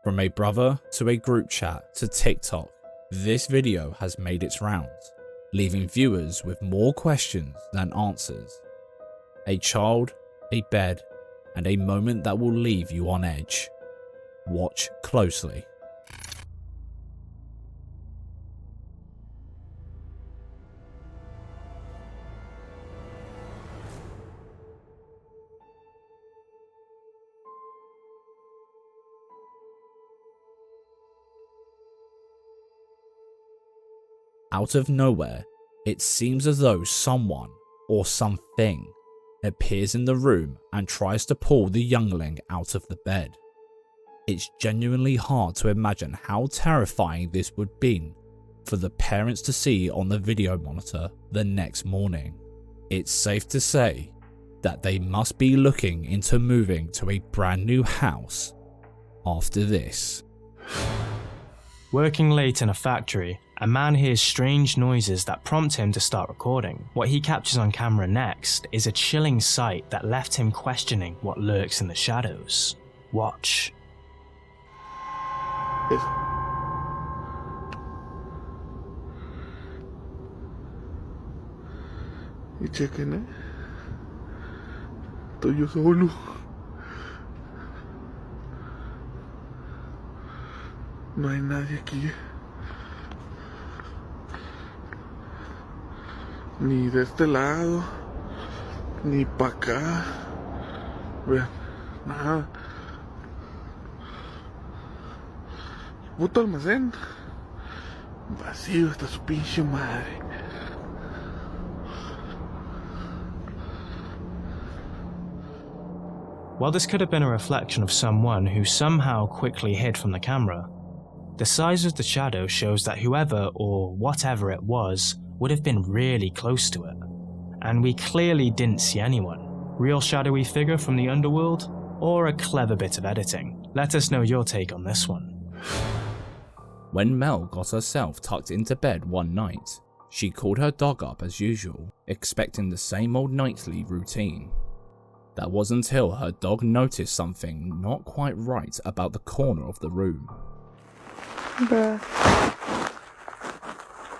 From a brother to a group chat to TikTok, this video has made its rounds, leaving viewers with more questions than answers. A child, a bed, and a moment that will leave you on edge. Watch closely. Out of nowhere, it seems as though someone or something appears in the room and tries to pull the youngling out of the bed. It's genuinely hard to imagine how terrifying this would be for the parents to see on the video monitor the next morning. It's safe to say that they must be looking into moving to a brand new house after this. Working late in a factory, a man hears strange noises that prompt him to start recording. What he captures on camera next is a chilling sight that left him questioning what lurks in the shadows. Watch. Y chequen, estoy yo solo. No hay nadie aquí. Ni de este lado, ni para acá. Vean, nada. Puto almacén. Vacío hasta su pinche madre. While this could have been a reflection of someone who somehow quickly hid from the camera, the size of the shadow shows that whoever or whatever it was would have been really close to it. And we clearly didn't see anyone. Real shadowy figure from the underworld, or a clever bit of editing? Let us know your take on this one. When Mel got herself tucked into bed one night, she called her dog up as usual, expecting the same old nightly routine. That was until her dog noticed something not quite right about the corner of the room. Bruh.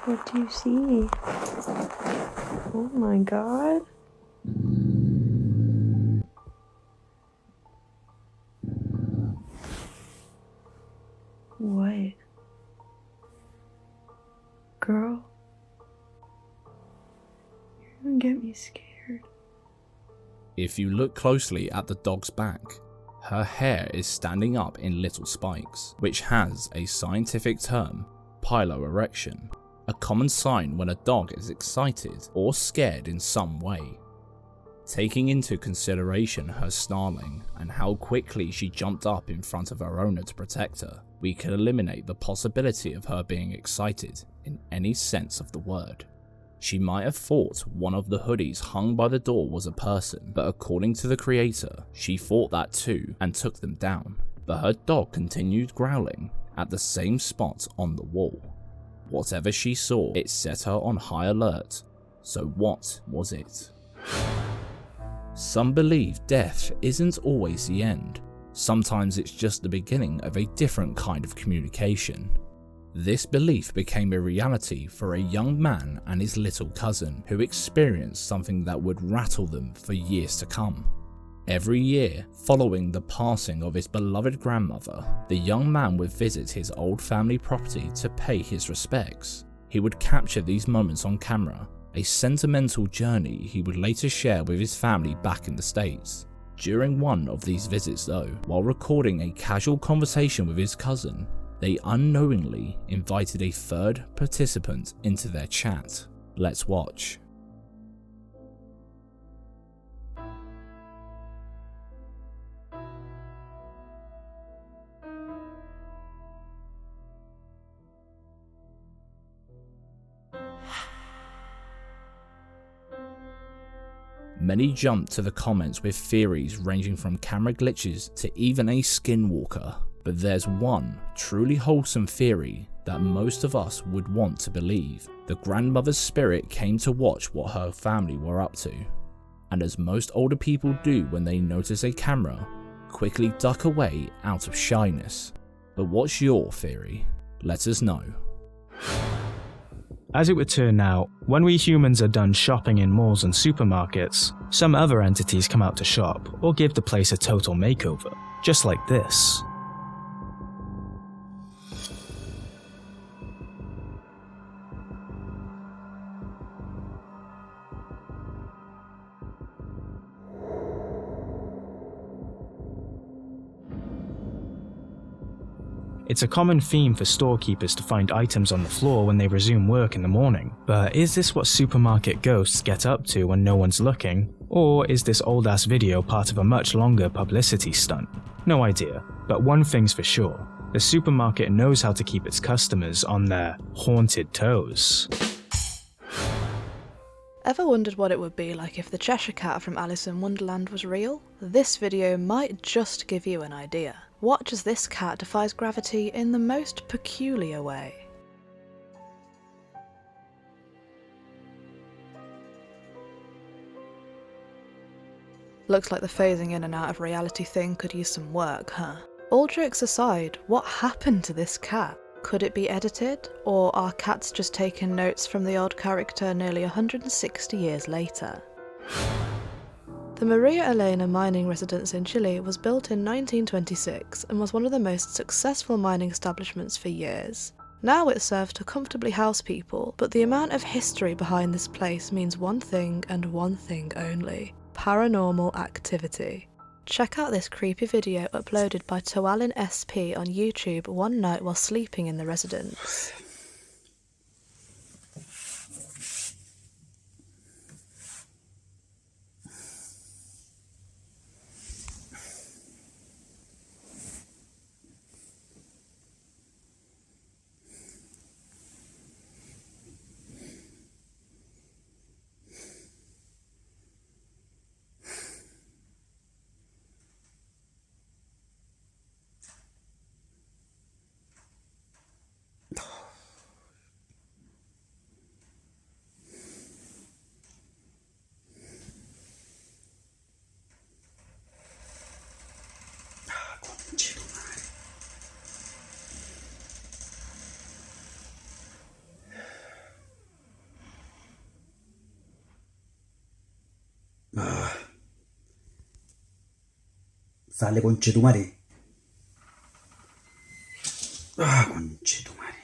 What do you see? Oh my god. What? Girl? You're gonna get me scared. If you look closely at the dog's back, her hair is standing up in little spikes, which has a scientific term, piloerection, a common sign when a dog is excited or scared in some way. Taking into consideration her snarling and how quickly she jumped up in front of her owner to protect her, we can eliminate the possibility of her being excited in any sense of the word. She might have thought one of the hoodies hung by the door was a person, but according to the creator, she thought that too and took them down. But her dog continued growling at the same spot on the wall. Whatever she saw, it set her on high alert. So what was it? Some believe death isn't always the end. Sometimes it's just the beginning of a different kind of communication. This belief became a reality for a young man and his little cousin who experienced something that would rattle them for years to come. Every year, following the passing of his beloved grandmother, the young man would visit his old family property to pay his respects. He would capture these moments on camera, a sentimental journey he would later share with his family back in the States. During one of these visits though, while recording a casual conversation with his cousin, they unknowingly invited a third participant into their chat. Let's watch. Many jumped to the comments with theories ranging from camera glitches to even a skinwalker. But there's one truly wholesome theory that most of us would want to believe. The grandmother's spirit came to watch what her family were up to. And as most older people do when they notice a camera, quickly duck away out of shyness. But what's your theory? Let us know. As it would turn out, when we humans are done shopping in malls and supermarkets, some other entities come out to shop or give the place a total makeover, just like this. It's a common theme for storekeepers to find items on the floor when they resume work in the morning, but is this what supermarket ghosts get up to when no one's looking? Or is this old-ass video part of a much longer publicity stunt? No idea, but one thing's for sure, the supermarket knows how to keep its customers on their haunted toes. Ever wondered what it would be like if the Cheshire Cat from Alice in Wonderland was real? This video might just give you an idea. Watch as this cat defies gravity in the most peculiar way. Looks like the phasing in and out of reality thing could use some work, huh? All jokes aside, what happened to this cat? Could it be edited, or are cats just taking notes from the odd character nearly 160 years later? The Maria Elena mining residence in Chile was built in 1926 and was one of the most successful mining establishments for years. Now it serves to comfortably house people, but the amount of history behind this place means one thing and one thing only: paranormal activity. Check out this creepy video uploaded by Toalin SP on YouTube one night while sleeping in the residence. Sale conchetumare. Conchetumare.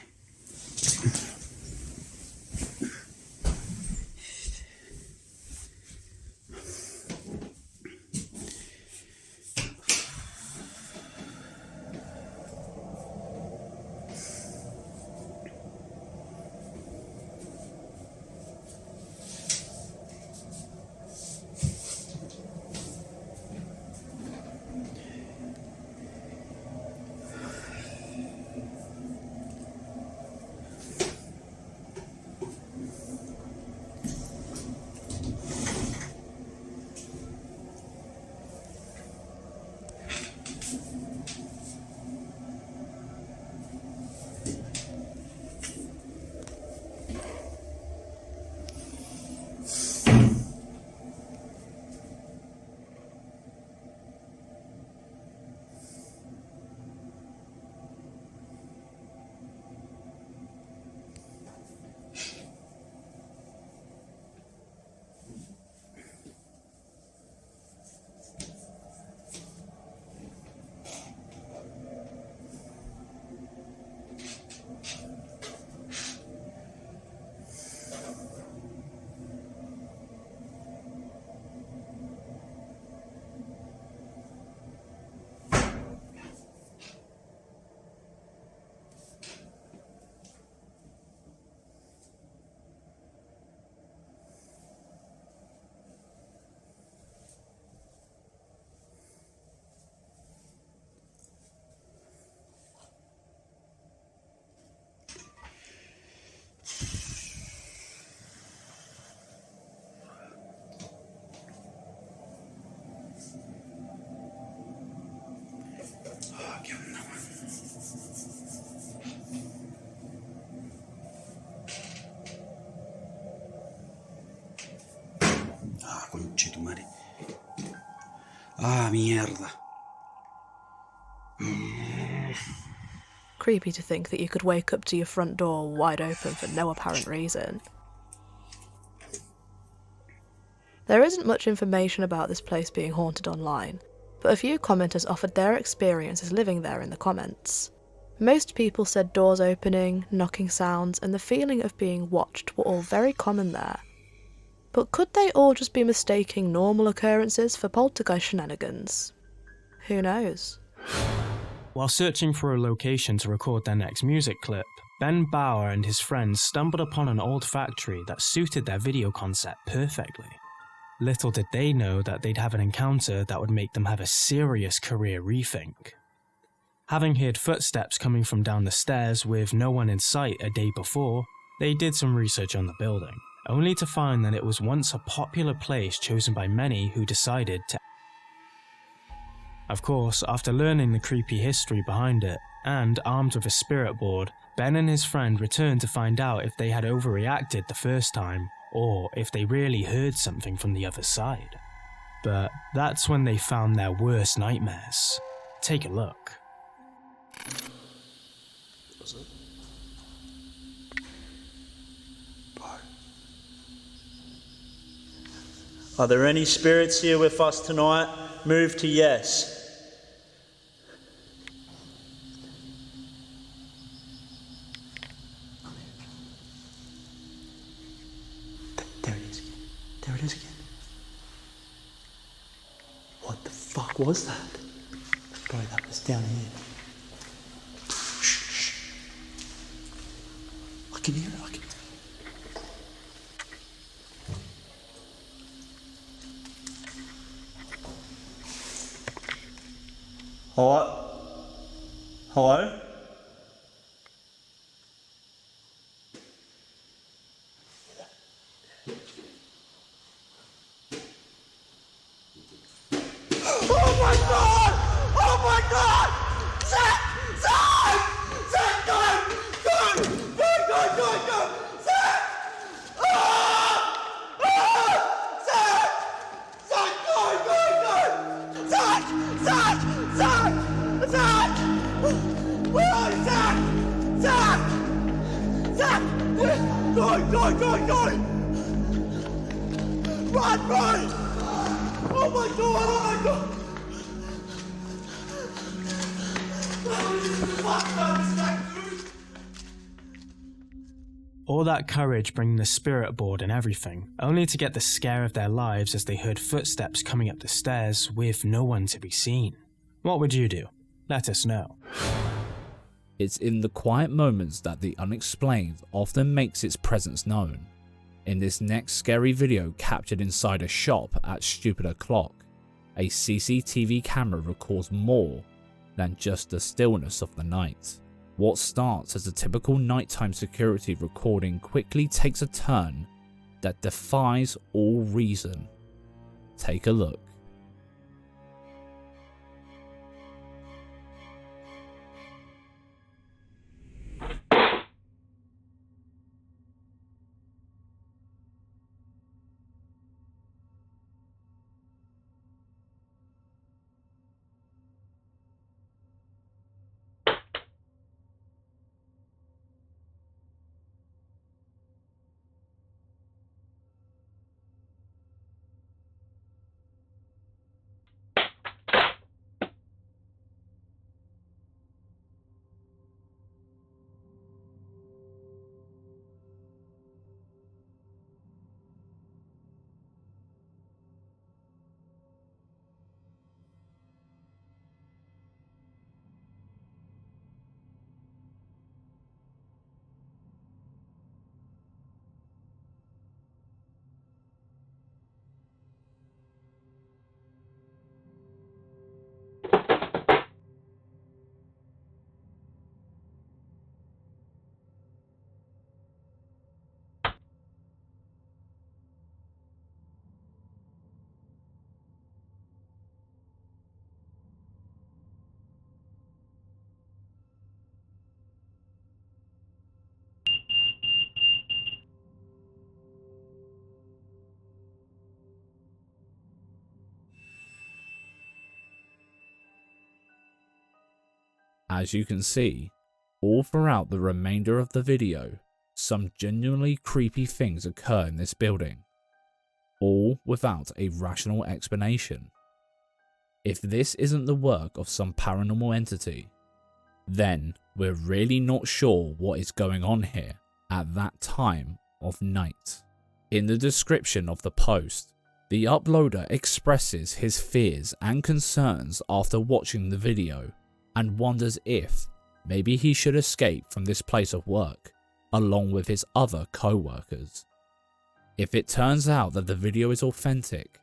Conchetumare. Mierda. creepy to think that you could wake up to your front door wide open for no apparent reason. There isn't much information about this place being haunted online, but a few commenters offered their experiences living there in the comments. Most people said doors opening, knocking sounds, and the feeling of being watched were all very common there. But could they all just be mistaking normal occurrences for poltergeist shenanigans? Who knows? While searching for a location to record their next music clip, Ben Bauer and his friends stumbled upon an old factory that suited their video concept perfectly. Little did they know that they'd have an encounter that would make them have a serious career rethink. Having heard footsteps coming from down the stairs with no one in sight a day before, they did some research on the building, only to find that it was once a popular place chosen by many who decided to. Of course, after learning the creepy history behind it, and armed with a spirit board, Ben and his friend returned to find out if they had overreacted the first time, or if they really heard something from the other side. But that's when they found their worst nightmares. Take a look. Are there any spirits here with us tonight? Move to yes. There it is again. There it is again. What the fuck was that? Bro, that was down here. Shh, shh. I can hear it, I can. Hello? Hello? Oh my god! Oh my god! Zach! Zach! Zach, go! Go! Go, go, go, go! Zach! Ah! Ah! Zach! Zach, go, go, go! Zach! Zach! Zach! Zach! Where are you, Zach? Zach! Zach! Go, go, go, go! Run, run! Oh my god, oh my god! All that courage bringing the spirit board and everything, only to get the scare of their lives as they heard footsteps coming up the stairs with no one to be seen. What would you do? Let us know. It's in the quiet moments that the unexplained often makes its presence known. In this next scary video captured inside a shop at Stupid O'Clock, a CCTV camera records more than just the stillness of the night. What starts as a typical nighttime security recording quickly takes a turn that defies all reason. Take a look. As you can see, All throughout the remainder of the video, some genuinely creepy things occur in this building, all without a rational explanation. If this isn't the work of some paranormal entity, then we're really not sure what is going on here at that time of night. In the description of the post, the uploader expresses his fears and concerns after watching the video and wonders if maybe he should escape from this place of work along with his other co-workers. If it turns out that the video is authentic,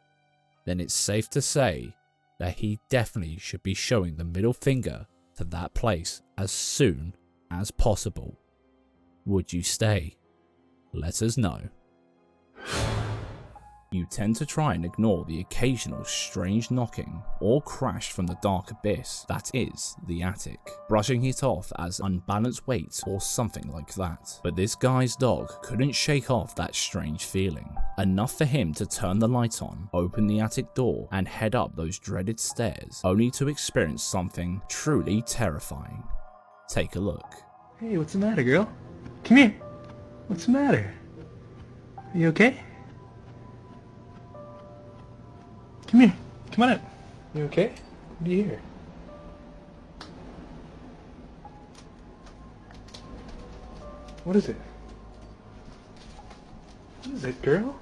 then it's safe to say that he definitely should be showing the middle finger to that place as soon as possible. Would you stay? Let us know. You tend to try and ignore the occasional strange knocking or crash from the dark abyss that is the attic, brushing it off as unbalanced weight or something like that. But this guy's dog couldn't shake off that strange feeling, enough for him to turn the light on, open the attic door and head up those dreaded stairs, only to experience something truly terrifying. Take a look. Hey, what's the matter, girl? Come here. What's the matter? Are you okay? Come here. Come on up. You okay? What do you hear? What is it? What is it, girl?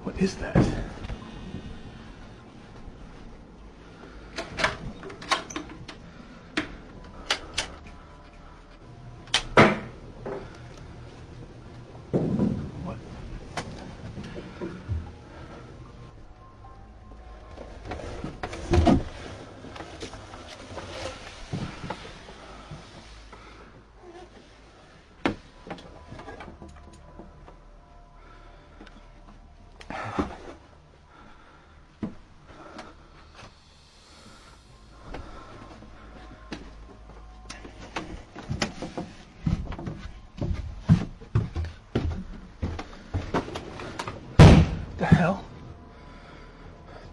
What is that? The hell?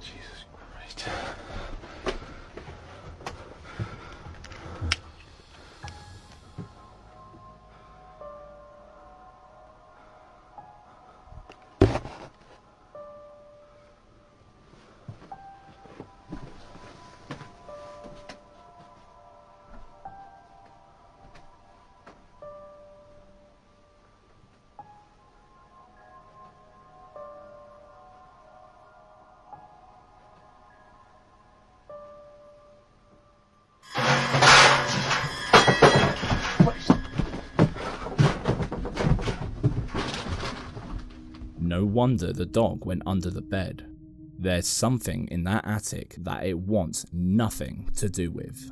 Jesus Christ. No wonder the dog went under the bed. There's something in that attic that it wants nothing to do with.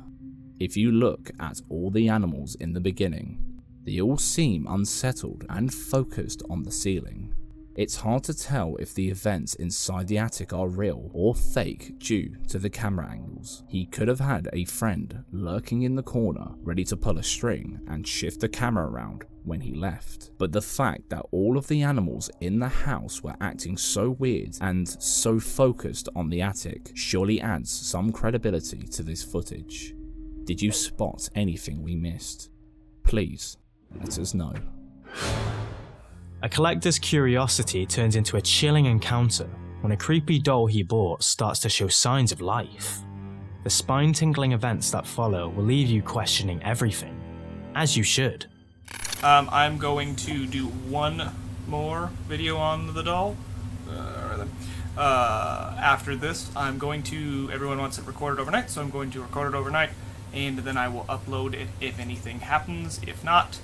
If you look at all the animals in the beginning, they all seem unsettled and focused on the ceiling. It's hard to tell if the events inside the attic are real or fake due to the camera angles. He could have had a friend lurking in the corner ready to pull a string and shift the camera around when he left. But the fact that all of the animals in the house were acting so weird and so focused on the attic surely adds some credibility to this footage. Did you spot anything we missed? Please let us know. A collector's curiosity turns into a chilling encounter when a creepy doll he bought starts to show signs of life. The spine-tingling events that follow will leave you questioning everything, as you should. I'm going to do one more video on the doll. After this, everyone wants it recorded overnight, so I'm going to record it overnight, and then I will upload it if anything happens. If not,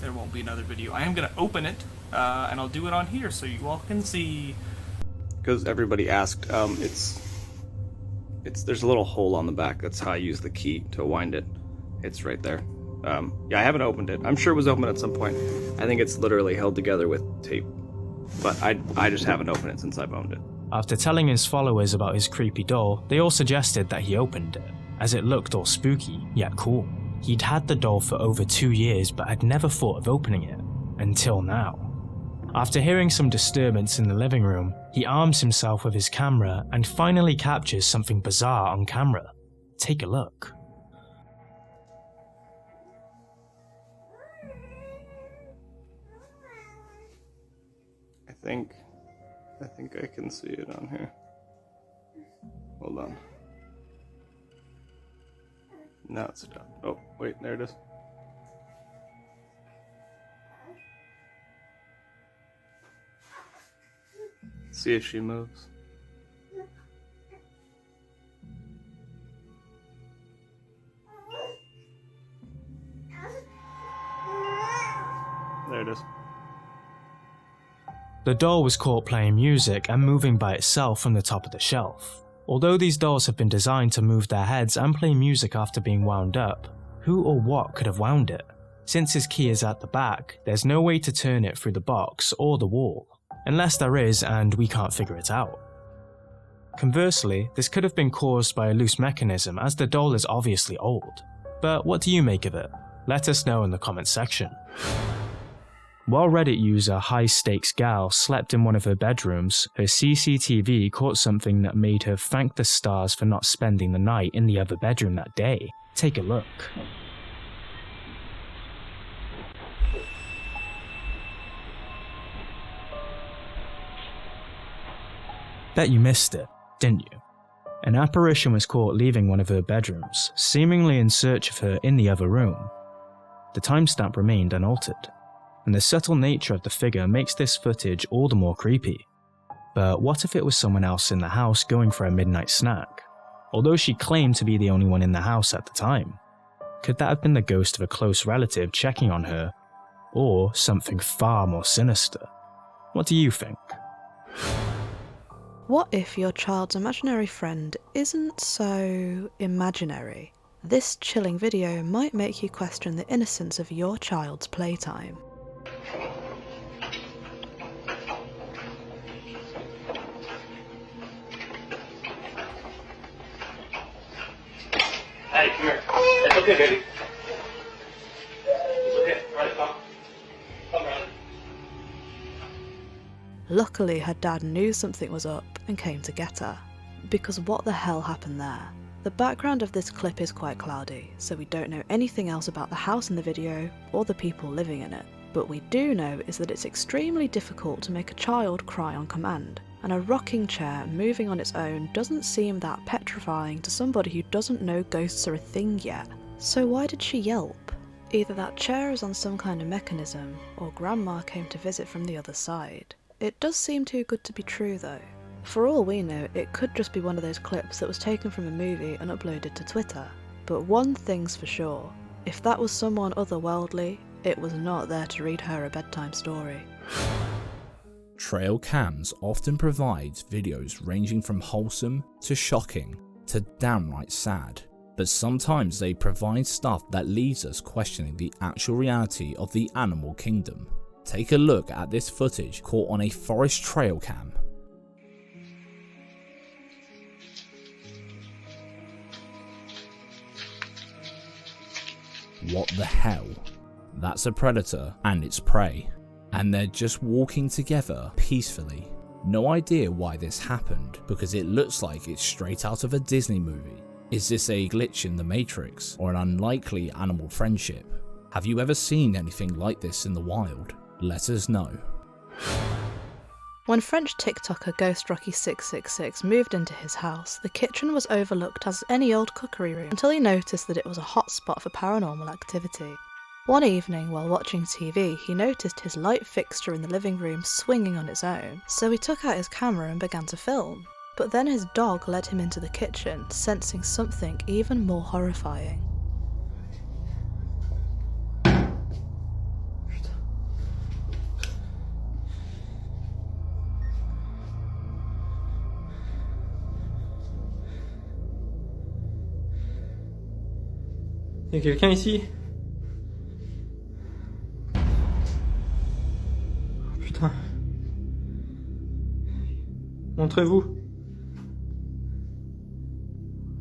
there won't be another video. I am going to open it, and I'll do it on here so you all can see. Because everybody asked, there's a little hole on the back. That's how I use the key to wind it. It's right there. Yeah, I haven't opened it. I'm sure it was open at some point. I think it's literally held together with tape. But I just haven't opened it since I've owned it. After telling his followers about his creepy doll, they all suggested that he opened it, as it looked all spooky, yet cool. He'd had the doll for over 2 years but had never thought of opening it, until now. After hearing some disturbance in the living room, he arms himself with his camera and finally captures something bizarre on camera. Take a look. I think I can see it on here. Hold on. Now it's done. Oh, wait, there it is. See if she moves. There it is. The doll was caught playing music and moving by itself from the top of the shelf. Although these dolls have been designed to move their heads and play music after being wound up, who or what could have wound it? Since his key is at the back, there's no way to turn it through the box or the wall. Unless there is and we can't figure it out. Conversely, this could have been caused by a loose mechanism as the doll is obviously old. But what do you make of it? Let us know in the comments section. While Reddit user High Stakes Gal slept in one of her bedrooms, her CCTV caught something that made her thank the stars for not spending the night in the other bedroom that day. Take a look. Bet you missed it, didn't you? An apparition was caught leaving one of her bedrooms, seemingly in search of her in the other room. The timestamp remained unaltered, and the subtle nature of the figure makes this footage all the more creepy. But what if it was someone else in the house going for a midnight snack? Although she claimed to be the only one in the house at the time. Could that have been the ghost of a close relative checking on her? Or something far more sinister? What do you think? What if your child's imaginary friend isn't so imaginary? This chilling video might make you question the innocence of your child's playtime. Hey, come here. It's okay, baby. It's okay. All right, come. Come around. Luckily, her dad knew something was up and came to get her. Because what the hell happened there? The background of this clip is quite cloudy, so we don't know anything else about the house in the video or the people living in it. But we do know is that it's extremely difficult to make a child cry on command, and a rocking chair moving on its own doesn't seem that petrifying to somebody who doesn't know ghosts are a thing yet. So why did she yelp? Either that chair is on some kind of mechanism, or Grandma came to visit from the other side. It does seem too good to be true though. For all we know, it could just be one of those clips that was taken from a movie and uploaded to Twitter. But one thing's for sure, if that was someone otherworldly, it was not there to read her a bedtime story. Trail cams often provide videos ranging from wholesome to shocking to downright sad, but sometimes they provide stuff that leaves us questioning the actual reality of the animal kingdom. Take a look at this footage caught on a forest trail cam. What the hell? That's a predator and its prey, and they're just walking together peacefully. No idea why this happened, because it looks like it's straight out of a Disney movie. Is this a glitch in the Matrix, or an unlikely animal friendship? Have you ever seen anything like this in the wild? Let us know. When French TikToker GhostRocky666 moved into his house, the kitchen was overlooked as any old cookery room until he noticed that it was a hotspot for paranormal activity. One evening, while watching TV, he noticed his light fixture in the living room swinging on its own, so he took out his camera and began to film. But then his dog led him into the kitchen, sensing something even more horrifying. Y'a quelqu'un ici? Oh, putain. Montrez-vous.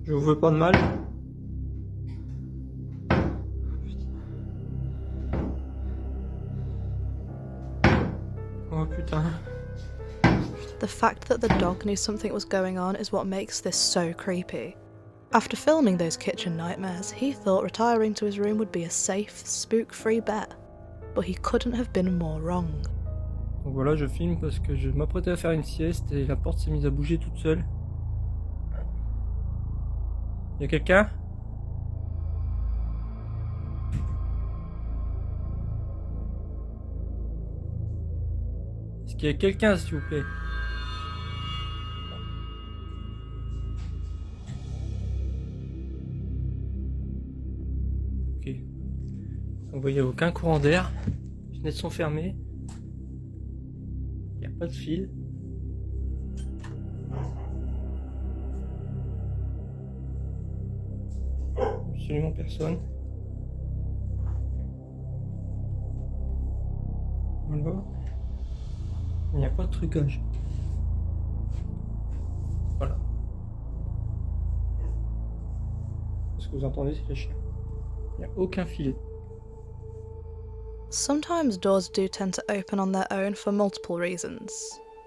Je vous veux pas de mal. Oh putain. The fact that the dog knew something was going on is what makes this so creepy. After filming those kitchen nightmares, he thought retiring to his room would be a safe, spook-free bet. But he couldn't have been more wrong. Donc voilà, je filme parce que je m'apprêtais à faire une sieste et la porte s'est mise à bouger toute seule. Y'a quelqu'un? Est-ce qu'il y a quelqu'un, s'il vous plaît? Ok. Vous voyez aucun courant d'air. Les fenêtres sont fermées. Il n'y a pas de fil. Absolument personne. Voilà. Il n'y a pas de trucage. Voilà. Ce que vous entendez, c'est les chiens. Il n'y a aucun filet. Sometimes doors do tend to open on their own for multiple reasons.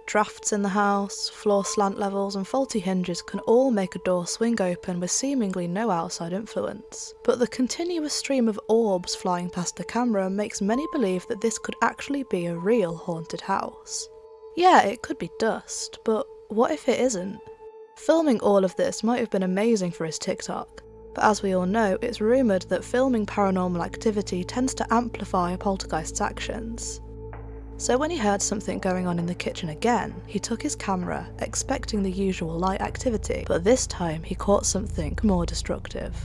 Drafts in the house, floor slant levels and faulty hinges can all make a door swing open with seemingly no outside influence. But the continuous stream of orbs flying past the camera makes many believe that this could actually be a real haunted house. Yeah, it could be dust, but what if it isn't? Filming all of this might have been amazing for his TikTok, but as we all know, it's rumoured that filming paranormal activity tends to amplify a poltergeist's actions. So when he heard something going on in the kitchen again, he took his camera, expecting the usual light activity, but this time he caught something more destructive.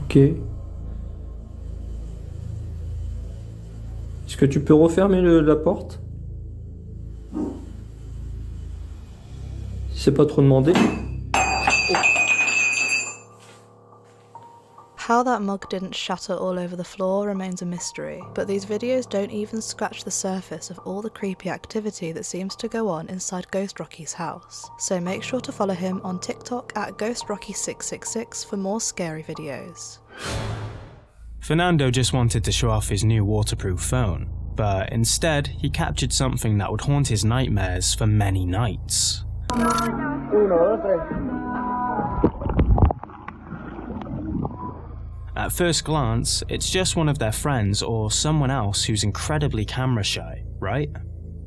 Ok. Est-ce que tu peux refermer la porte? Si c'est pas trop demandé. How that mug didn't shatter all over the floor remains a mystery, but these videos don't even scratch the surface of all the creepy activity that seems to go on inside Ghost Rocky's house. So make sure to follow him on TikTok at GhostRocky666 for more scary videos. Fernando just wanted to show off his new waterproof phone, but instead he captured something that would haunt his nightmares for many nights. At first glance, it's just one of their friends or someone else who's incredibly camera shy, right?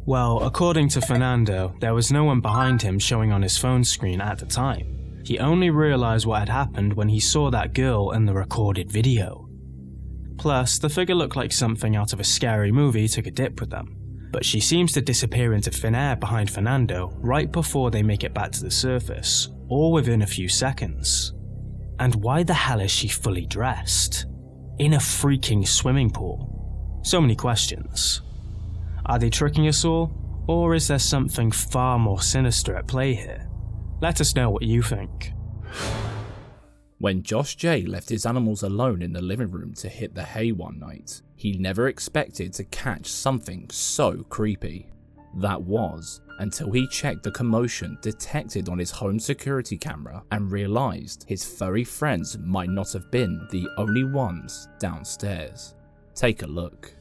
Well, according to Fernando, there was no one behind him showing on his phone screen at the time. He only realized what had happened when he saw that girl in the recorded video. Plus, the figure looked like something out of a scary movie took a dip with them, but she seems to disappear into thin air behind Fernando right before they make it back to the surface, all within a few seconds. And why the hell is she fully dressed? In a freaking swimming pool? So many questions. Are they tricking us all? Or is there something far more sinister at play here? Let us know what you think. When Josh J left his animals alone in the living room to hit the hay one night, he never expected to catch something so creepy. That was until he checked the commotion detected on his home security camera and realised his furry friends might not have been the only ones downstairs. Take a look.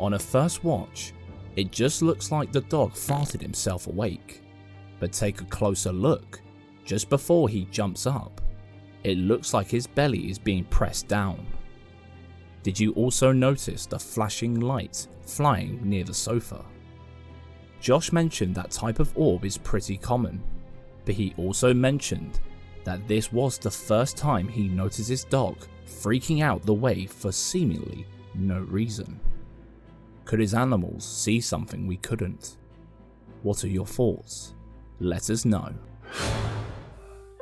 On a first watch, it just looks like the dog farted himself awake, but take a closer look, just before he jumps up, It looks like his belly is being pressed down. Did you also notice the flashing light flying near the sofa? Josh mentioned that type of orb is pretty common, but he also mentioned that this was the first time he noticed his dog freaking out the way for seemingly no reason. Could his animals see something we couldn't? What are your thoughts? Let us know.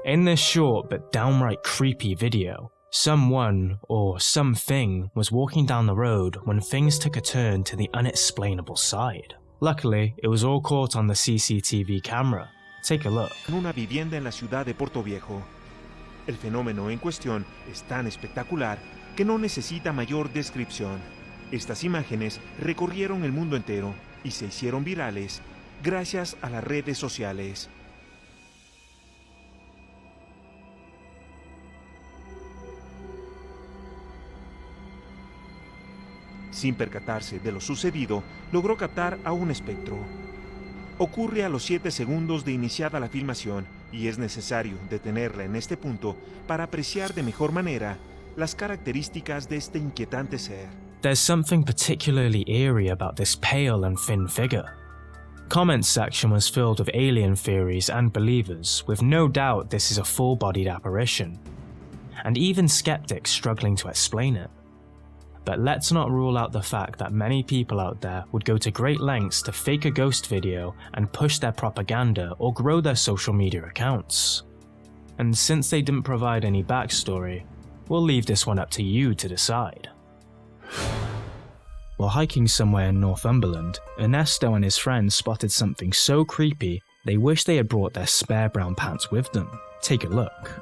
In this short but downright creepy video, someone or something was walking down the road when things took a turn to the unexplainable side. Luckily, it was all caught on the CCTV camera. Take a look. En una vivienda en la ciudad de Puerto Viejo. El fenómeno en cuestión es tan espectacular que no necesita mayor descripción. Estas imágenes recorrieron el mundo entero y se hicieron virales gracias a las redes sociales. Sin percatarse de lo sucedido, logró captar a un espectro. Ocurre a los 7 segundos de iniciada la filmación y es necesario detenerla en este punto para apreciar de mejor manera las características de este inquietante ser. There's something particularly eerie about this pale and thin figure. Comment section was filled with alien theories and believers, with no doubt this is a full-bodied apparition, and even skeptics struggling to explain it. But let's not rule out the fact that many people out there would go to great lengths to fake a ghost video and push their propaganda or grow their social media accounts. And since they didn't provide any backstory, we'll leave this one up to you to decide. While hiking somewhere in Northumberland, Ernesto and his friends spotted something so creepy they wish they had brought their spare brown pants with them. Take a look.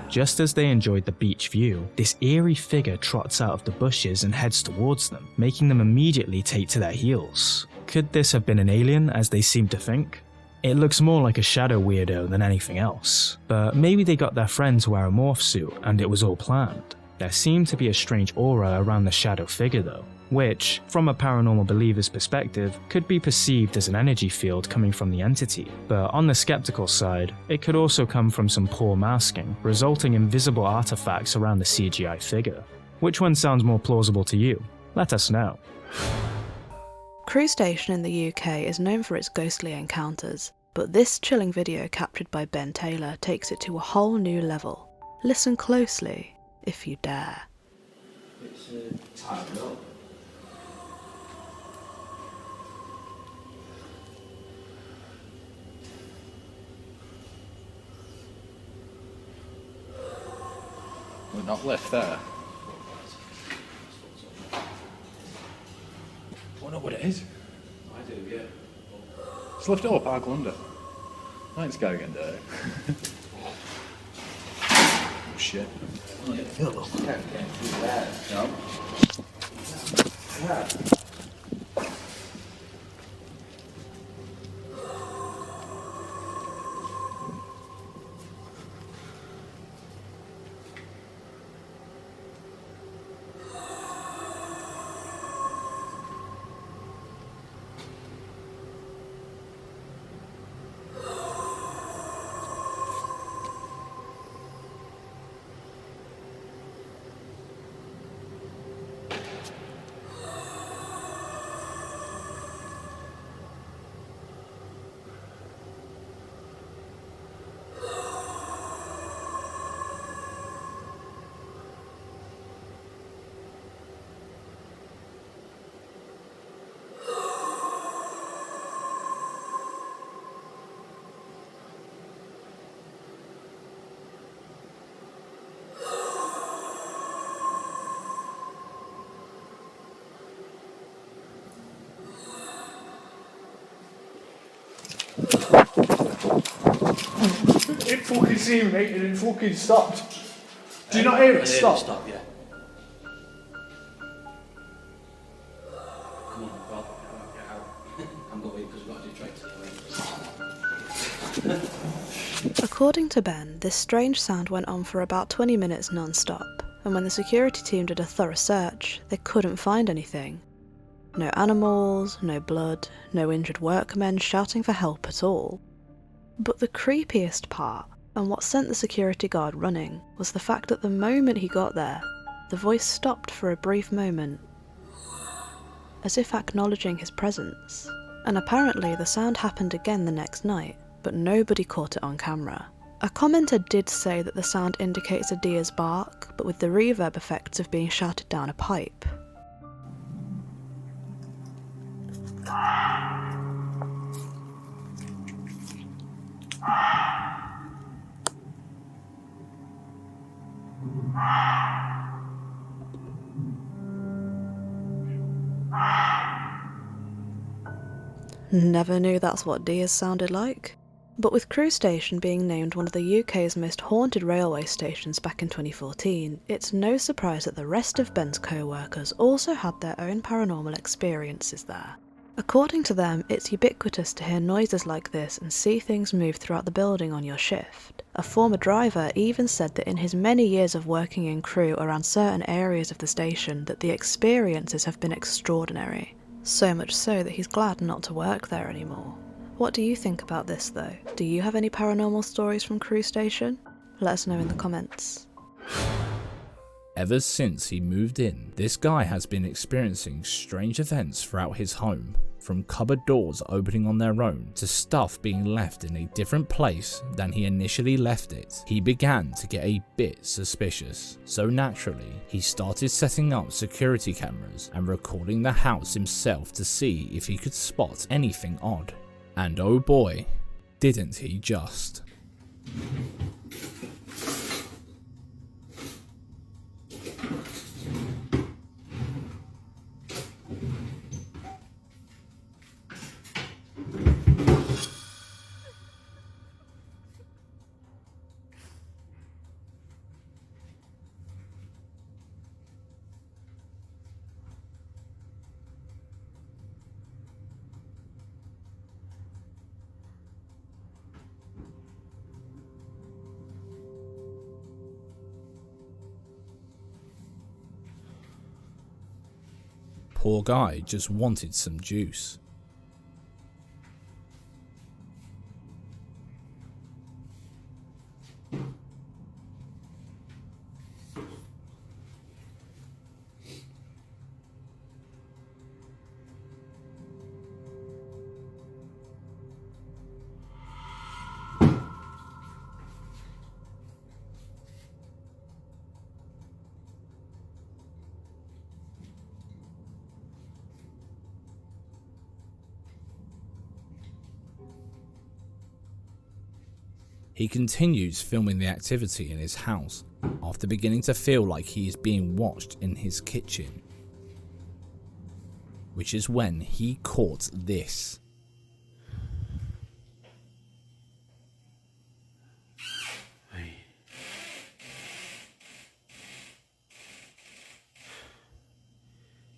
Just as they enjoyed the beach view, this eerie figure trots out of the bushes and heads towards them, making them immediately take to their heels. Could this have been an alien, as they seem to think? It looks more like a shadow weirdo than anything else, but maybe they got their friend to wear a morph suit and it was all planned. There seemed to be a strange aura around the shadow figure though, which, from a paranormal believer's perspective, could be perceived as an energy field coming from the entity. But on the skeptical side, it could also come from some poor masking, resulting in visible artifacts around the CGI figure. Which one sounds more plausible to you? Let us know. Crew Station in the UK is known for its ghostly encounters, but this chilling video captured by Ben Taylor takes it to a whole new level. Listen closely, if you dare. It's tightened up. We're not left there. I don't know what it is. I do, yeah. Just lift it up, I'll go under. I ain't scared again, dirty. Oh shit. Oh, yeah. Feel it. Can't get through that. No. Yeah. It fucking seen me and it fucking stopped. Do you not hear it stop? Stop, yeah. Come on, Bob, get out. I'm going because we've got to do tricks. According to Ben, this strange sound went on for about 20 minutes non-stop, and when the security team did a thorough search, they couldn't find anything. No animals, no blood, no injured workmen shouting for help at all. But the creepiest part, and what sent the security guard running, was the fact that the moment he got there, the voice stopped for a brief moment, as if acknowledging his presence. And apparently the sound happened again the next night, but nobody caught it on camera. A commenter did say that the sound indicates a deer's bark, but with the reverb effects of being shouted down a pipe. Never knew that's what deers sounded like. But with Crewe Station being named one of the UK's most haunted railway stations back in 2014, it's no surprise that the rest of Ben's co-workers also had their own paranormal experiences there. According to them, it's ubiquitous to hear noises like this and see things move throughout the building on your shift. A former driver even said that in his many years of working in Crewe around certain areas of the station that the experiences have been extraordinary. So much so that he's glad not to work there anymore. What do you think about this though? Do you have any paranormal stories from Crewe Station? Let us know in the comments. Ever since he moved in, this guy has been experiencing strange events throughout his home, from cupboard doors opening on their own to stuff being left in a different place than he initially left it. He began to get a bit suspicious, so naturally he started setting up security cameras and recording the house himself to see if he could spot anything odd. And oh boy, didn't he just. Poor guy just wanted some juice. He continues filming the activity in his house after beginning to feel like he is being watched in his kitchen. Which is when he caught this.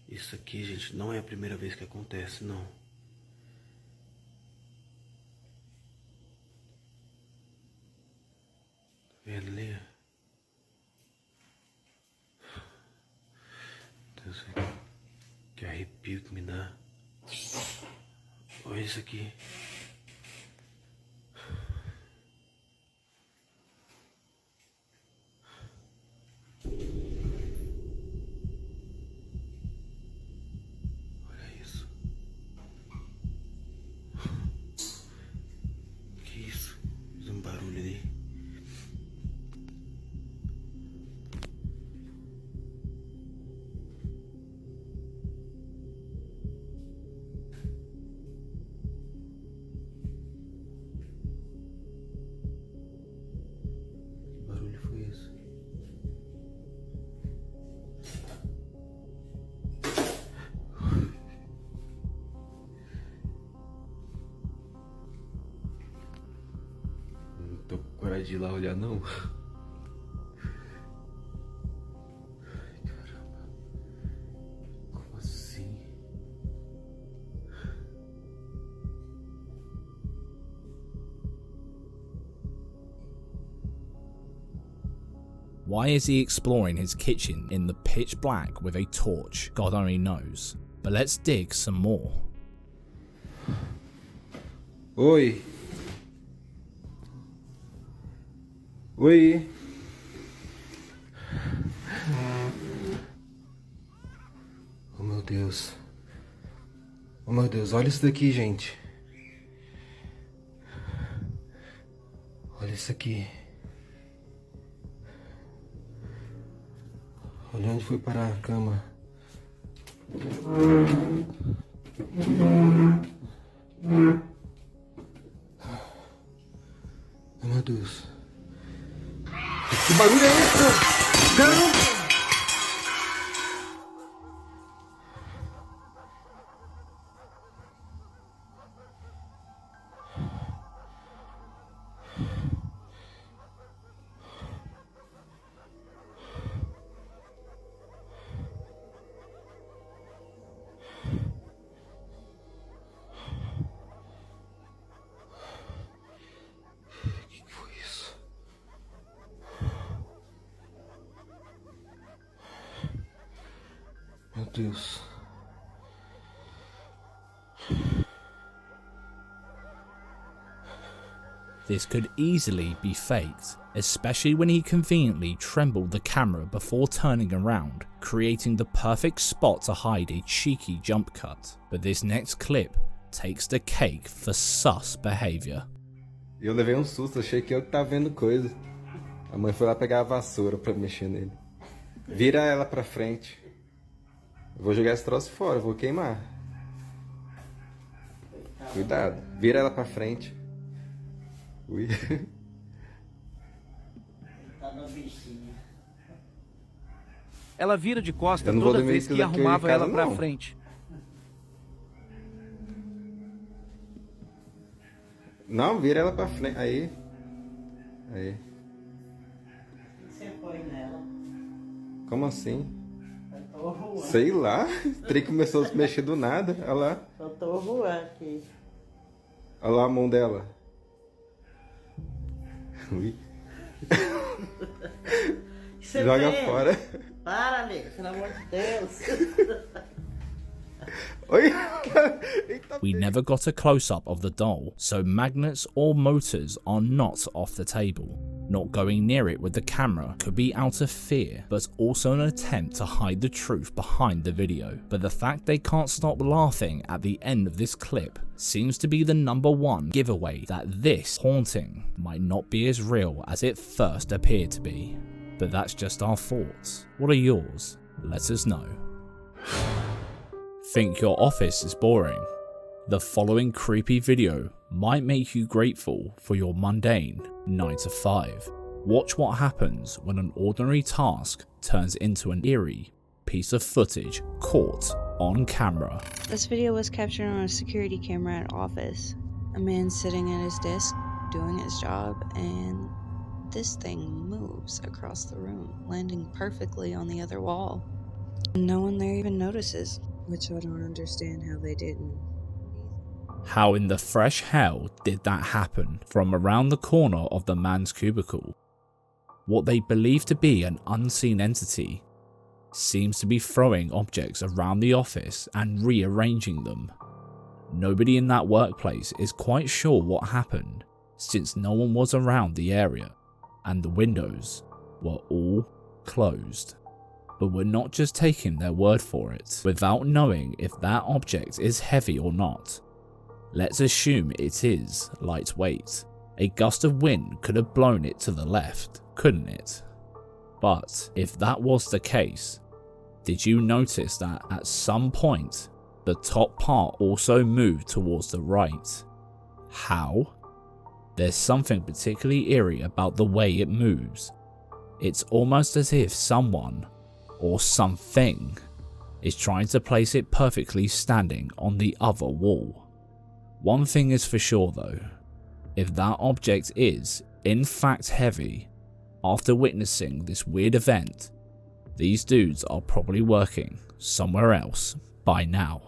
Isso aqui, gente, não é a primeira vez que acontece, não. Vendo ali? Deus, que arrepio que me dá. Olha isso aqui. Olha isso. Que isso? Fez um barulho ali. De ir lá olhar não. Ai, caramba. Como assim? Why is he exploring his kitchen in the pitch black with a torch? God only knows. But let's dig some more. Oi. Oi. Oh meu Deus. Oh meu Deus, olha isso daqui, gente. Olha isso aqui. Olha onde foi parar a cama. Oh meu Deus. Que barulho é esse? Não! Meu Deus. This could easily be faked, especially when he conveniently trembled the camera before turning around, creating the perfect spot to hide a cheeky jump cut. But this next clip takes the cake for sus behavior. Eu levei um susto, achei que eu que tava vendo coisa. A mãe foi lá pegar a vassoura pra mexer nele. Vira ela pra frente. Eu vou jogar esse troço fora, vou queimar. Cuidado, vira ela pra frente. Ui. Ela vira de costa toda vez que arrumava ela pra frente. Não, vira ela pra frente. Aí. Aí. Você foi nela? Como assim? Sei lá. O trem começou a se mexer do nada. Olha lá. Eu tô voando aqui. Olha lá a mão dela. Ui. Joga fora. Para, amigo, pelo amor de Deus. We never got a close-up of the doll, so magnets or motors are not off the table. Not going near it with the camera could be out of fear, but also an attempt to hide the truth behind the video. But the fact they can't stop laughing at the end of this clip seems to be the #1 giveaway that this haunting might not be as real as it first appeared to be. But that's just our thoughts. What are yours? Let us know. Think your office is boring? The following creepy video might make you grateful for your mundane 9 to 5. Watch what happens when an ordinary task turns into an eerie piece of footage caught on camera. This video was captured on a security camera at office. A man sitting at his desk doing his job, and this thing moves across the room, landing perfectly on the other wall. No one there even notices, which I don't understand how they didn't. How in the fresh hell did that happen from around the corner of the man's cubicle? What they believe to be an unseen entity seems to be throwing objects around the office and rearranging them. Nobody in that workplace is quite sure what happened, since no one was around the area and the windows were all closed. But we're not just taking their word for it without knowing if that object is heavy or not. Let's assume it is lightweight. A gust of wind could have blown it to the left, couldn't it? But if that was the case, did you notice that at some point the top part also moved towards the right? How? There's something particularly eerie about the way it moves. It's almost as if someone or something is trying to place it perfectly standing on the other wall. One thing is for sure though, if that object is in fact heavy, after witnessing this weird event, these dudes are probably working somewhere else by now.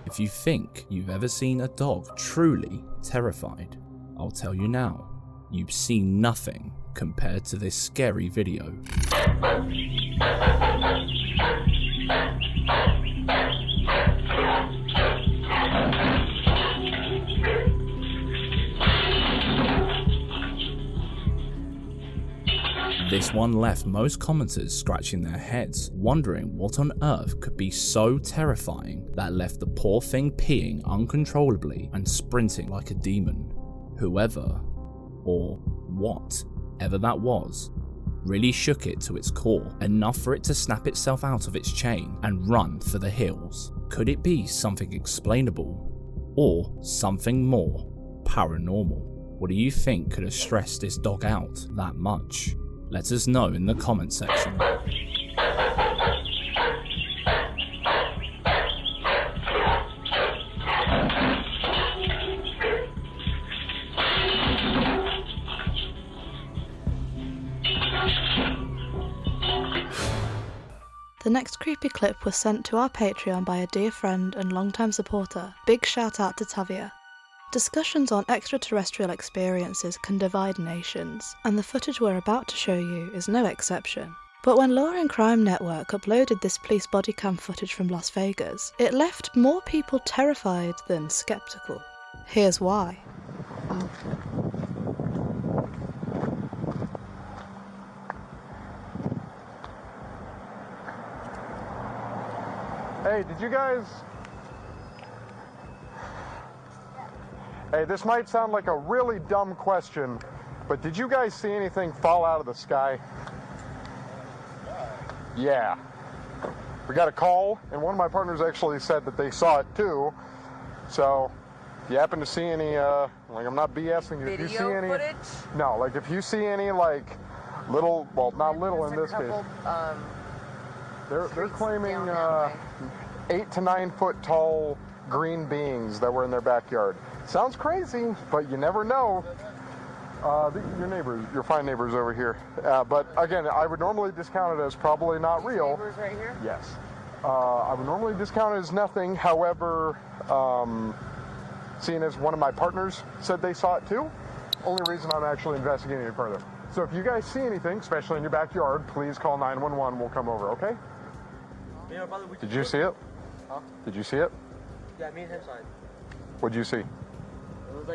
If you think you've ever seen a dog truly terrified, I'll tell you now, you've seen nothing compared to this scary video. This one left most commenters scratching their heads, wondering what on earth could be so terrifying that left the poor thing peeing uncontrollably and sprinting like a demon. Whoever, or whatever that was, really shook it to its core, enough for it to snap itself out of its chain and run for the hills. Could it be something explainable, or something more paranormal? What do you think could have stressed this dog out that much? Let us know in the comment section. The next creepy clip was sent to our Patreon by a dear friend and longtime supporter. Big shout out to Tavia. Discussions on extraterrestrial experiences can divide nations, and the footage we're about to show you is no exception. But when Law and Crime Network uploaded this police body cam footage from Las Vegas, it left more people terrified than skeptical. Here's why. Hey, did you guys... Hey, this might sound like a really dumb question, but did you guys see anything fall out of the sky? Yeah. We got a call, and one of my partners actually said that they saw it too. So, if you happen to see any, like, I'm not BSing you. If you see any footage? No, like if you see any, like, little, well, not little in this case. They're claiming 8 to 9 foot tall green beings that were in their backyard. Sounds crazy, but you never know. Your neighbors, your fine neighbors over here. But again, I would normally discount it as probably not real. Neighbors right here? Yes. I would normally discount it as nothing. However, seeing as one of my partners said they saw it too, only reason I'm actually investigating it further. So if you guys see anything, especially in your backyard, please call 911. We'll come over, okay? Yeah, brother, Did you see it? Huh? Did you see it? Yeah, me and him saw it. What'd you see? It was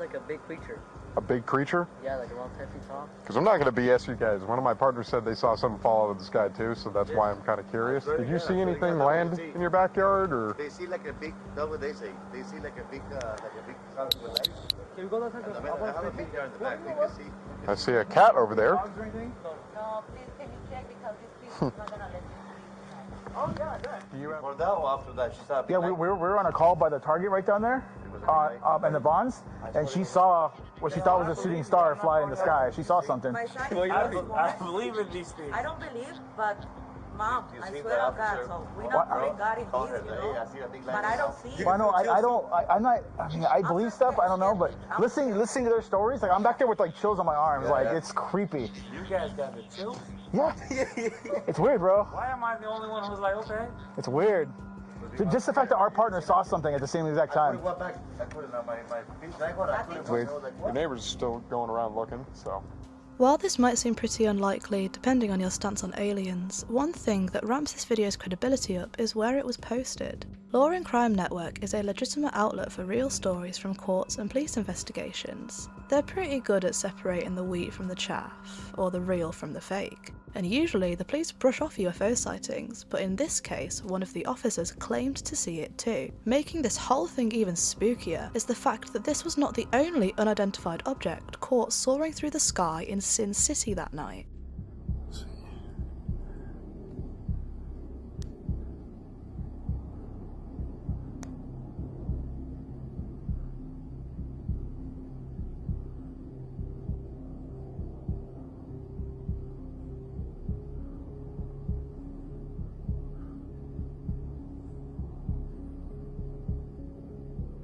like a big creature. A big creature? Yeah, like around 10 feet tall. Because I'm not going to BS you guys. One of my partners said they saw something fall out of the sky too, so that's why I'm kind of curious. Did you see anything land in your backyard, or? They see like a big, that's what they say. They see like a big something with legs. Can we go that side? I have a big jar in the back. You can see. I see a cat over there. No, please, can you check because this creature is not going to let you. Oh, yeah, good. For that or after that, she saw a big Yeah, we were on a call by the Target right down there, in the Bonds, and she saw what she thought was a shooting star fly in the sky. She saw something. I believe in these things. I don't believe, but Mom, I swear to God, so we're not putting God in this, you know. But I don't see it. Well, no, I'm not. I mean, I believe stuff. I don't know, but listening to their stories, like I'm back there with like chills on my arms. Like it's creepy. You guys got the chills? Yeah. It's weird, bro. Why am I the only one who's like, okay? It's weird. Just the fact that our partner saw something at the same exact time. It's weird. Your neighbors are still going around looking, so. While this might seem pretty unlikely, depending on your stance on aliens, one thing that ramps this video's credibility up is where it was posted. Law and Crime Network is a legitimate outlet for real stories from courts and police investigations. They're pretty good at separating the wheat from the chaff, or the real from the fake. And usually the police brush off UFO sightings, but in this case, one of the officers claimed to see it too. Making this whole thing even spookier is the fact that this was not the only unidentified object caught soaring through the sky in Sin City that night.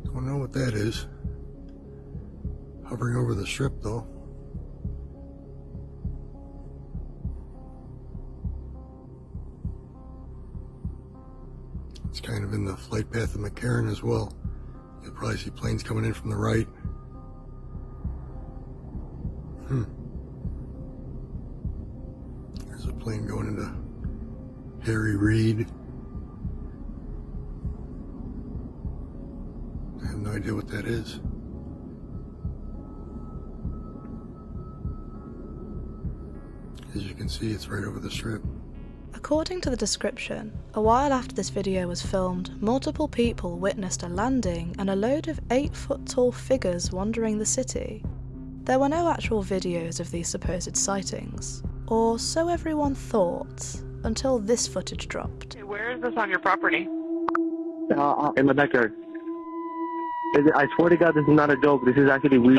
Don't know what that is. Hovering over the strip though. It's kind of in the flight path of McCarran as well. You'll probably see planes coming in from the right. There's a plane going into Harry Reid. I have no idea what that is. As you can see, it's right over the strip. According to the description, a while after this video was filmed, multiple people witnessed a landing and a load of 8-foot-tall figures wandering the city. There were no actual videos of these supposed sightings, or so everyone thought, until this footage dropped. Where is this on your property? In my backyard. I swear to God, this is not a joke. This is actually, we're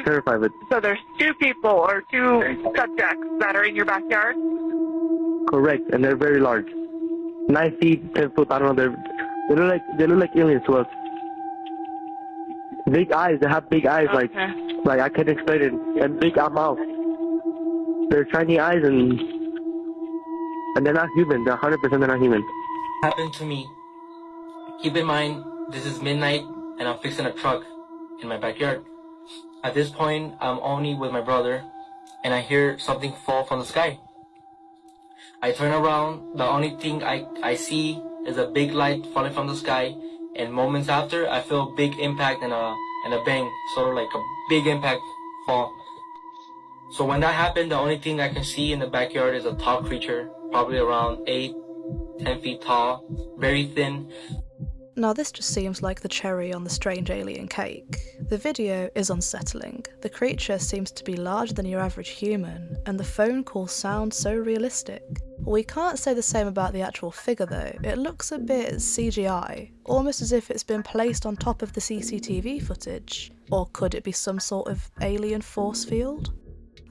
terrified of it. So there's 2 people or 2 subjects that are in your backyard? Correct, and they're very large. 9 feet, 10 foot, I don't know, they look like aliens to us. Big eyes, they have big eyes, like I can't explain it, and big mouth. They're shiny eyes, and they're not human, they're 100% they're not human. Happened to me. Keep in mind, this is midnight, and I'm fixing a truck in my backyard. At this point, I'm only with my brother, and I hear something fall from the sky. I turn around, the only thing I see is a big light falling from the sky, and moments after, I feel a big impact and a bang, sort of like a big impact fall. So when that happened, the only thing I can see in the backyard is a tall creature, probably around 8-10 feet tall, very thin. Now this just seems like the cherry on the strange alien cake. The video is unsettling. The creature seems to be larger than your average human, and the phone call sounds so realistic. We can't say the same about the actual figure though. It looks a bit CGI, almost as if it's been placed on top of the CCTV footage. Or could it be some sort of alien force field?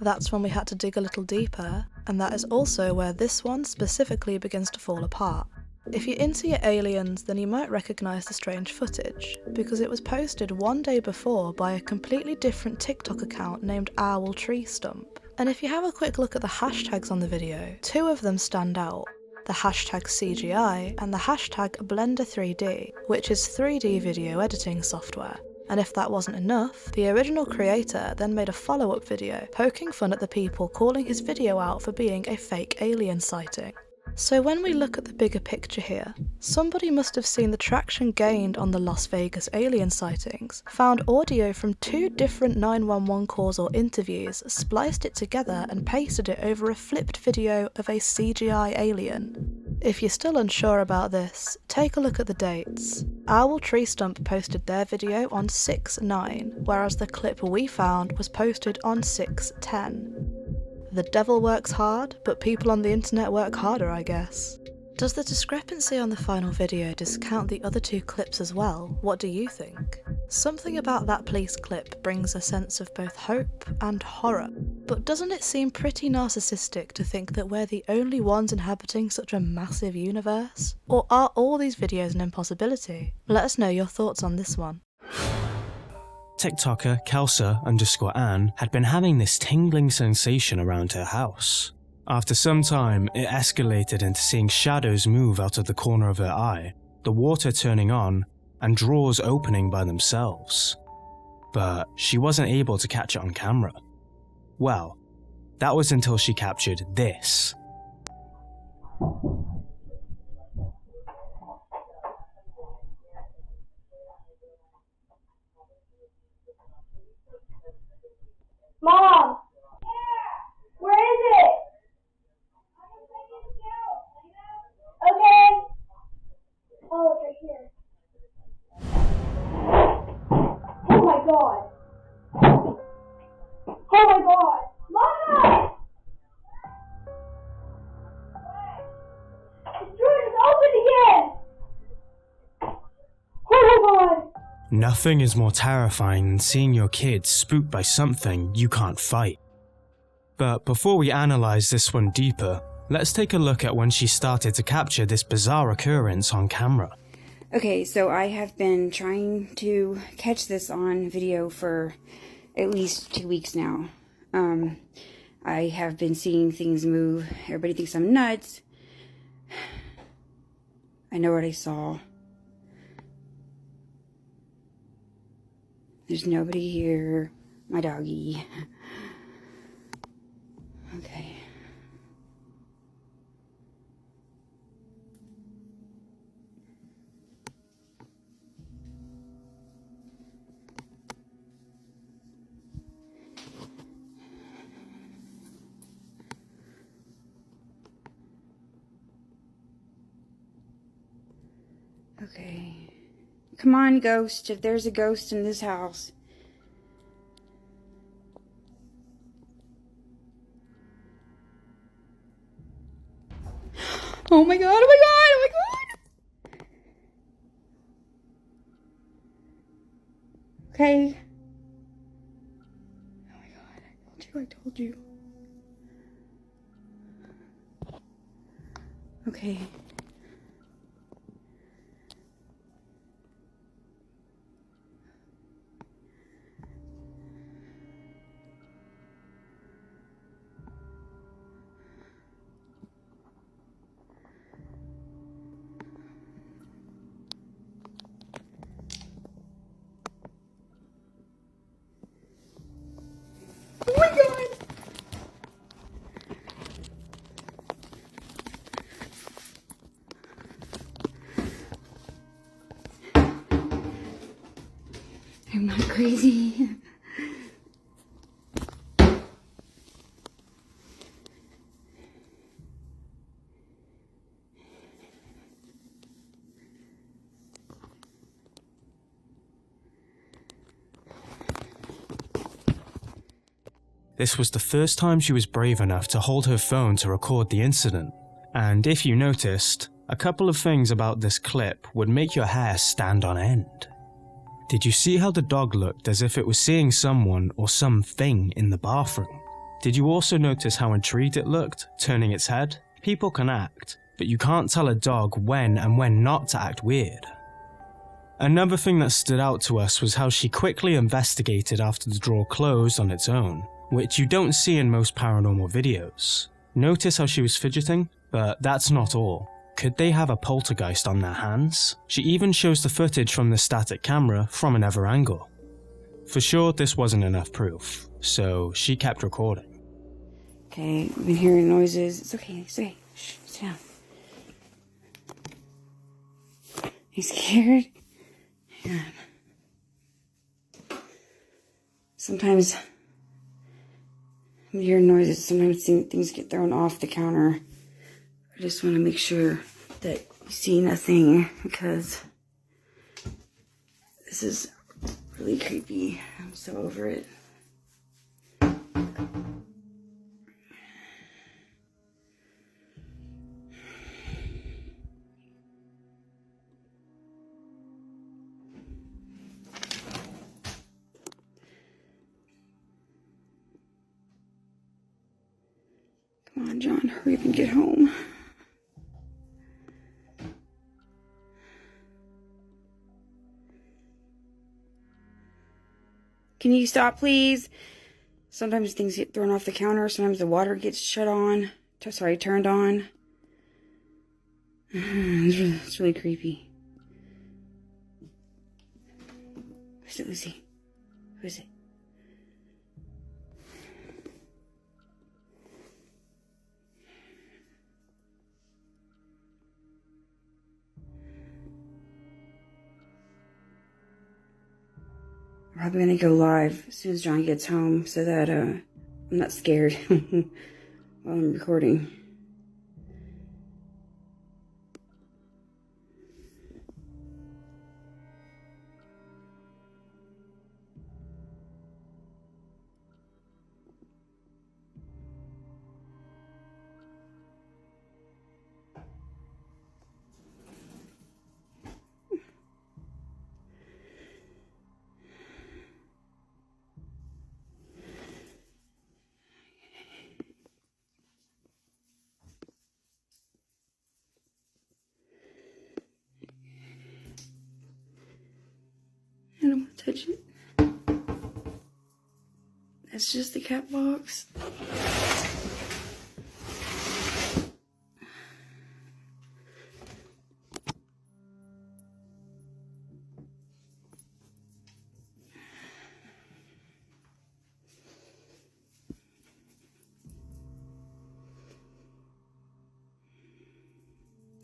That's when we had to dig a little deeper, and that is also where this one specifically begins to fall apart. If you're into your aliens, then you might recognise the strange footage, because it was posted one day before by a completely different TikTok account named Owl Tree Stump. And if you have a quick look at the hashtags on the video, 2 of them stand out. The hashtag CGI and the hashtag Blender3D, which is 3D video editing software. And if that wasn't enough, the original creator then made a follow-up video poking fun at the people calling his video out for being a fake alien sighting. So when we look at the bigger picture here, somebody must have seen the traction gained on the Las Vegas alien sightings, found audio from 2 different 911 calls or interviews, spliced it together and pasted it over a flipped video of a CGI alien. If you're still unsure about this, take a look at the dates. Owl Tree Stump posted their video on 6/9, whereas the clip we found was posted on 6/10. The devil works hard, but people on the internet work harder, I guess. Does the discrepancy on the final video discount the other 2 clips as well? What do you think? Something about that police clip brings a sense of both hope and horror, but doesn't it seem pretty narcissistic to think that we're the only ones inhabiting such a massive universe? Or are all these videos an impossibility? Let us know your thoughts on this one. TikToker Kelsa_Ann had been having this tingling sensation around her house. After some time, it escalated into seeing shadows move out of the corner of her eye, the water turning on, and drawers opening by themselves. But she wasn't able to catch it on camera. Well, that was until she captured this. Mom! Where is it? Okay. Oh, it's right here. Oh my god. Oh my god. Mom! The door is open again! Oh my god. Nothing is more terrifying than seeing your kids spooked by something you can't fight. But before we analyze this one deeper, let's take a look at when she started to capture this bizarre occurrence on camera. Okay, so I have been trying to catch this on video for at least 2 weeks now. I have been seeing things move. Everybody thinks I'm nuts. I know what I saw. There's nobody here. My doggy. Okay. Okay. Come on, ghost. If there's a ghost in this house. Oh my god, oh my god, oh my god! Okay. Oh my god, I told you. Okay. Oh my god! I'm not crazy. This was the first time she was brave enough to hold her phone to record the incident. And if you noticed, a couple of things about this clip would make your hair stand on end. Did you see how the dog looked as if it was seeing someone or something in the bathroom? Did you also notice how intrigued it looked, turning its head? People can act, but you can't tell a dog when and when not to act weird. Another thing that stood out to us was how she quickly investigated after the drawer closed on its own, which you don't see in most paranormal videos. Notice how she was fidgeting? But that's not all. Could they have a poltergeist on their hands? She even shows the footage from the static camera from another angle. For sure, this wasn't enough proof, so she kept recording. Okay, I've been hearing noises. It's okay, it's okay. Shh, sit down. You scared? Hang on. Sometimes I'm hearing noises, sometimes things get thrown off the counter. I just want to make sure that you see nothing, because this is really creepy. I'm so over it. Come on, John, hurry up and get home. Can you stop, please? Sometimes things get thrown off the counter. Sometimes the water gets turned on. It's really creepy. Who's it, Lucy? Who is it? I'm probably gonna go live as soon as John gets home so that I'm not scared while I'm recording. I don't want to touch it. That's just the cat box.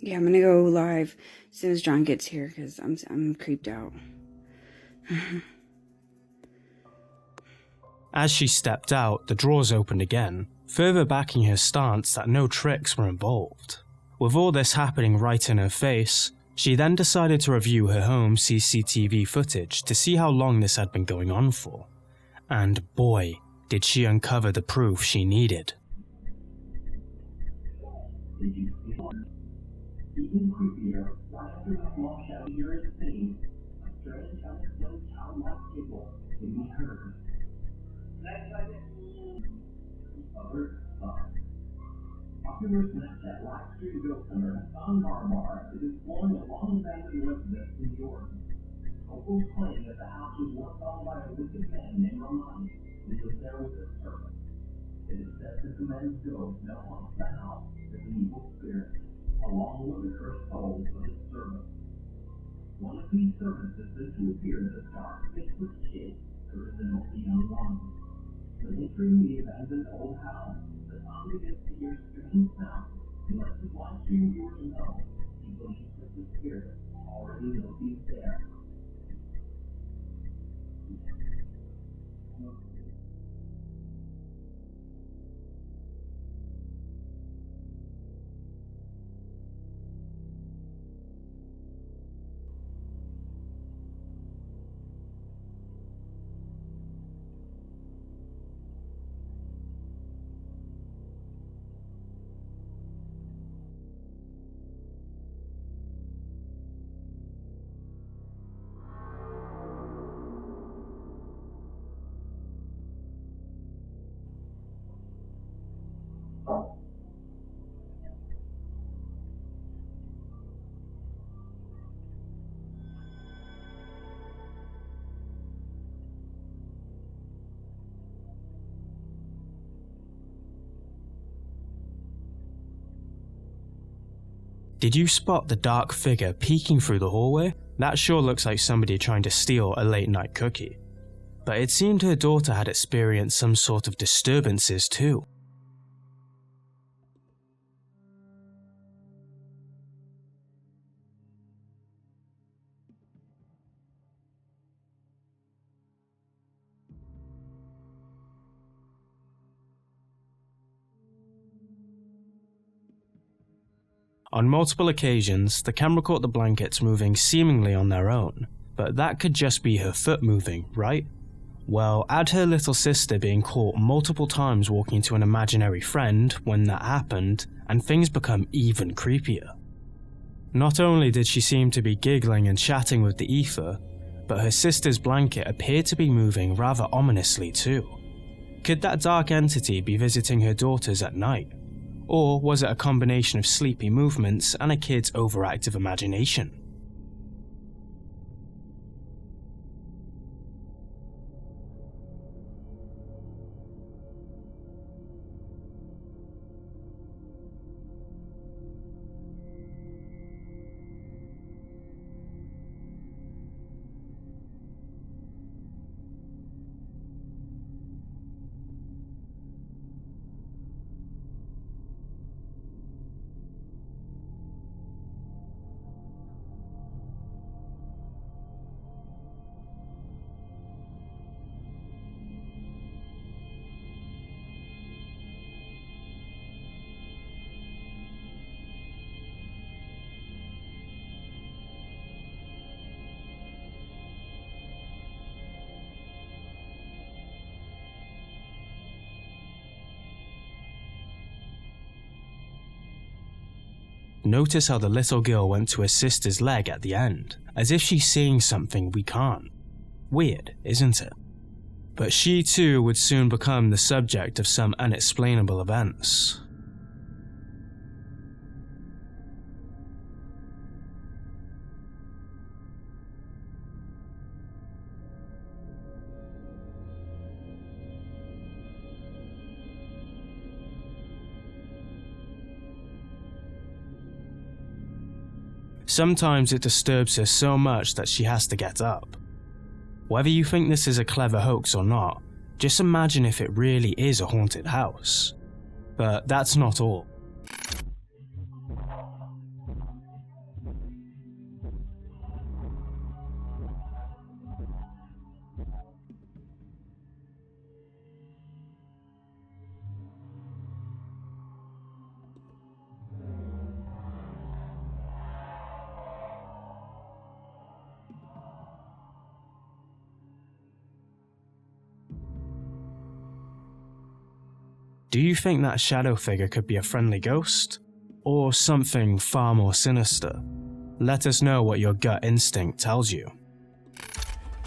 Yeah, I'm gonna go live as soon as John gets here because I'm creeped out. As she stepped out, the drawers opened again, further backing her stance that no tricks were involved. With all this happening right in her face, she then decided to review her home's CCTV footage to see how long this had been going on for. And boy, did she uncover the proof she needed. Even creepier, right after the small shadow here is seen, a strange, unexplained childlike giggle can be heard. Other side. Popular Snapchat live stream ghost hunter Hassan Marmar is exploring a long-abandoned residence in Jordan. Locals claim that the house was once owned by a wicked man named Rahman, who lived there with his servant. It is said that the man's ghost now haunts the house as an evil spirit, along with the cursed souls of his servants. One of these servants is said to appear as a dark, faceless kid who resembles a young woman. When entering the abandoned old house, the zombie begins to hear strange sounds and lets the live stream viewers know he believes that the spirit already knows he's there. Did you spot the dark figure peeking through the hallway? That sure looks like somebody trying to steal a late night cookie. But it seemed her daughter had experienced some sort of disturbances too. On multiple occasions, the camera caught the blankets moving seemingly on their own, but that could just be her foot moving, right? Well, add her little sister being caught multiple times walking to an imaginary friend when that happened, and things become even creepier. Not only did she seem to be giggling and chatting with the ether, but her sister's blanket appeared to be moving rather ominously too. Could that dark entity be visiting her daughters at night? Or was it a combination of sleepy movements and a kid's overactive imagination? Notice how the little girl went to her sister's leg at the end, as if she's seeing something we can't. Weird, isn't it? But she too would soon become the subject of some unexplainable events. Sometimes it disturbs her so much that she has to get up. Whether you think this is a clever hoax or not, just imagine if it really is a haunted house. But that's not all. Do you think that shadow figure could be a friendly ghost? Or something far more sinister? Let us know what your gut instinct tells you.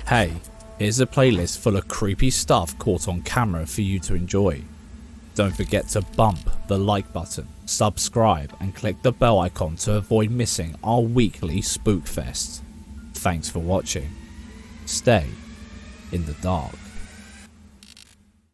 Hey, here's a playlist full of creepy stuff caught on camera for you to enjoy. Don't forget to bump the like button, subscribe and click the bell icon to avoid missing our weekly Spookfest. Thanks for watching. Stay in the dark.